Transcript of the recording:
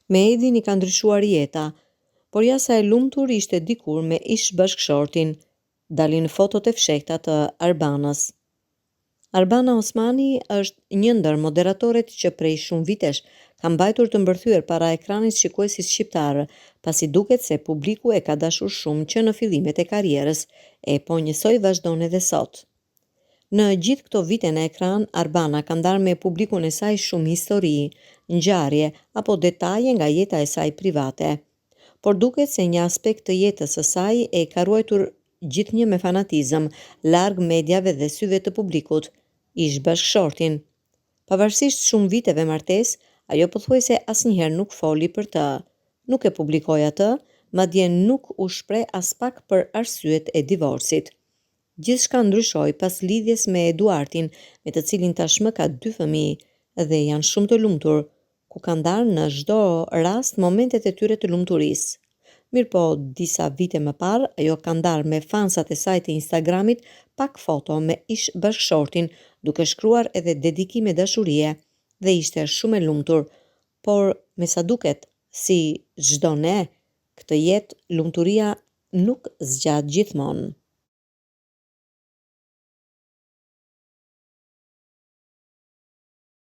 Me Edin i ka ndryshuar jeta, por jasa e lumtur ishte dikur me ish bashkëshortin, dalin fotot e fshehta të Arbanës. Arbana Osmani është një ndër moderatorët që prej shumë vitesh ka mbajtur të mbërthyer para ekranit shikuesit shqiptar, pasi duket se publiku e ka dashur shumë që në fillimet e karrierës, e po njësoj vazhdon edhe sot. Në gjithë këto vite në ekran, Arbana ka ndarë me publikun e saj shumë histori, ngjarje apo detaje nga jeta e saj private. Por duket se një aspekt të jetës së saj e ka ruajtur gjithnjë me fanatizëm, larg mediave dhe syve të publikut, ish bashkëshortin. Pavarësisht shumë viteve martesë, ajo pothuajse asnjëherë nuk foli për të. Nuk e publikoi atë, madje nuk u shpreh as pak për arsyet e divorcit. Gjithçka ndryshoi pas lidhjes me Eduardin, me të cilin tashmë ka 2 fëmijë dhe janë shumë të lumtur, ku kanë ndarë në çdo rast momentet e tyre të lumturisë. Mirëpo, disa vite më parë, ajo ka ndarë me fansat e saj të Instagramit pak foto me ish bashkëshortin, duke shkruar edhe dedikime dashurie, dhe ishte shumë e lumtur, por me sa duket, si çdo ne, këtë jetë lumturia nuk zgjat gjithmonë.